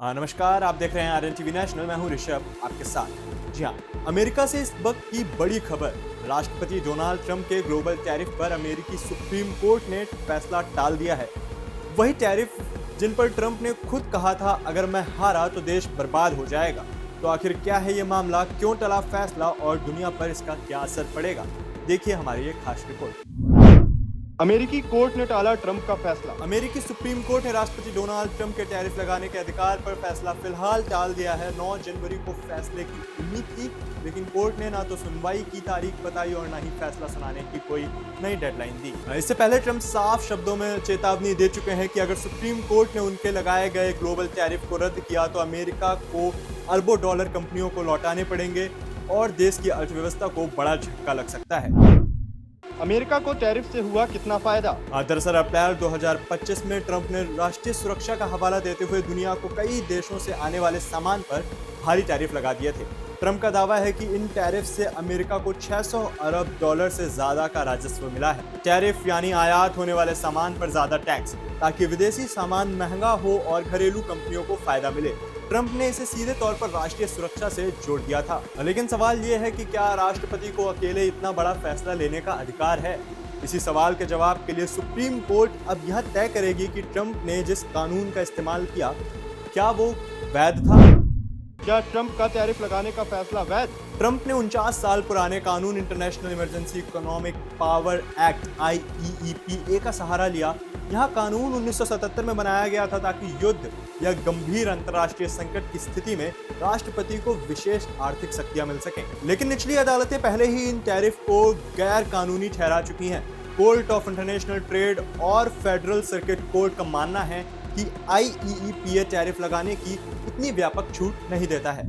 नमस्कार, आप देख रहे हैं आरएन टीवी नेशनल। मैं हूं ऋषभ आपके साथ। जी हाँ, अमेरिका से इस वक्त की बड़ी खबर। राष्ट्रपति डोनाल्ड ट्रंप के ग्लोबल टैरिफ पर अमेरिकी सुप्रीम कोर्ट ने फैसला टाल दिया है। वही टैरिफ जिन पर ट्रंप ने खुद कहा था अगर मैं हारा तो देश बर्बाद हो जाएगा। तो आखिर क्या है ये मामला, क्यों टला फैसला और दुनिया पर इसका क्या असर पड़ेगा, देखिए हमारी ये खास रिपोर्ट। अमेरिकी कोर्ट ने टाला ट्रंप का फैसला। अमेरिकी सुप्रीम कोर्ट ने राष्ट्रपति डोनाल्ड ट्रंप के टैरिफ लगाने के अधिकार पर फैसला फिलहाल टाल दिया है। 9 जनवरी को फैसले की उम्मीद थी, लेकिन कोर्ट ने ना तो सुनवाई की तारीख बताई और ना ही फैसला सुनाने की कोई नई डेडलाइन दी। इससे पहले ट्रंप साफ शब्दों में चेतावनी दे चुके हैं कि अगर सुप्रीम कोर्ट ने उनके लगाए गए ग्लोबल टैरिफ को रद्द किया तो अमेरिका को अरबों डॉलर कंपनियों को लौटाने पड़ेंगे और देश की अर्थव्यवस्था को बड़ा झटका लग सकता है। अमेरिका को टैरिफ से हुआ कितना फायदा? दरअसल अप्रैल 2025 में ट्रंप ने राष्ट्रीय सुरक्षा का हवाला देते हुए दुनिया को कई देशों से आने वाले सामान पर भारी टैरिफ लगा दिए थे। ट्रंप का दावा है कि इन टैरिफ से अमेरिका को 600 अरब डॉलर से ज्यादा का राजस्व मिला है। टैरिफ यानी आयात होने वाले सामान पर ज्यादा टैक्स, ताकि विदेशी सामान महंगा हो और घरेलू कंपनियों को फायदा मिले। ट्रंप ने इसे सीधे तौर पर राष्ट्रीय सुरक्षा से जोड़ दिया था। लेकिन सवाल ये है कि क्या राष्ट्रपति को अकेले इतना बड़ा फैसला लेने का अधिकार है? इसी सवाल के जवाब के लिए सुप्रीम कोर्ट अब यह तय करेगी कि ट्रंप ने जिस कानून का इस्तेमाल किया, क्या वो वैध था? क्या ट्रंप का टैरिफ लगाने का फैसला वैध? ट्रंप ने 49 साल पुराने कानून international emergency economic power act IEEPA का सहारा लिया। यह कानून 1977 में बनाया गया था ताकि युद्ध या गंभीर अंतर्राष्ट्रीय संकट की स्थिति में राष्ट्रपति को विशेष आर्थिक शक्तियां मिल सकें। लेकिन निचली अदालतें पहले ही इन टैरिफ को गैर कानूनी ठहरा चुकी हैं। कोर्ट ऑफ इंटरनेशनल ट्रेड और फेडरल सर्किट कोर्ट का मानना है कि IEEPA टैरिफ लगाने की इतनी व्यापक छूट नहीं देता है।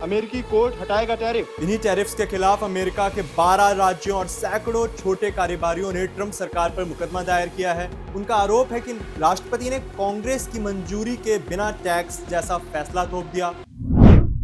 अमेरिकी कोर्ट हटाएगा टैरिफ। इन्हीं टैरिफ्स के खिलाफ अमेरिका के 12 राज्यों और सैकड़ों छोटे कारोबारियों ने ट्रंप सरकार पर मुकदमा दायर किया है। उनका आरोप है कि राष्ट्रपति ने कांग्रेस की मंजूरी के बिना टैक्स जैसा फैसला थोप दिया।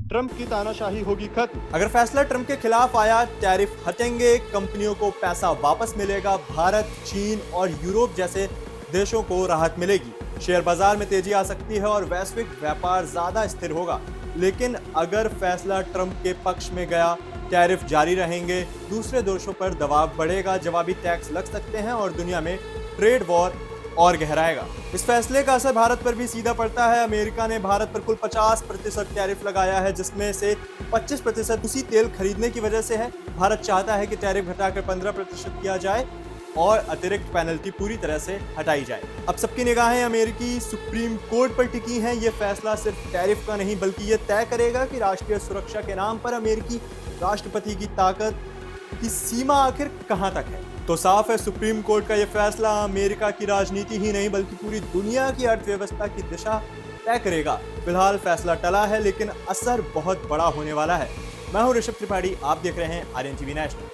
ट्रंप की तानाशाही होगी खत्म। अगर फैसला ट्रंप के खिलाफ आया, टैरिफ हटेंगे, कंपनियों को पैसा वापस मिलेगा, भारत, चीन और यूरोप जैसे देशों को राहत मिलेगी, शेयर बाजार में तेजी आ सकती है और वैश्विक व्यापार ज्यादा स्थिर होगा। लेकिन अगर फैसला ट्रंप के पक्ष में गया, टैरिफ जारी रहेंगे, दूसरे देशों पर दबाव बढ़ेगा, जवाबी टैक्स लग सकते हैं और दुनिया में ट्रेड वॉर और गहराएगा। इस फैसले का असर भारत पर भी सीधा पड़ता है। अमेरिका ने भारत पर कुल 50% टैरिफ लगाया है, जिसमें से 25% उसी तेल खरीदने की वजह से है। भारत चाहता है कि टैरिफ घटाकर 15% किया जाए और अतिरिक्त पेनल्टी पूरी तरह से हटाई जाए। अब सबकी निगाहें अमेरिकी सुप्रीम कोर्ट पर टिकी हैं। ये फैसला सिर्फ टैरिफ का नहीं बल्कि ये तय करेगा कि राष्ट्रीय सुरक्षा के नाम पर अमेरिकी राष्ट्रपति की ताकत की सीमा आखिर कहां तक है। तो साफ है, सुप्रीम कोर्ट का ये फैसला अमेरिका की राजनीति ही नहीं बल्कि पूरी दुनिया की अर्थव्यवस्था की दिशा तय करेगा। फिलहाल फैसला टला है, लेकिन असर बहुत बड़ा होने वाला है। मैं हूं ऋषभ त्रिपाठी, आप देख रहे हैं आरएन टीवी नेशनल।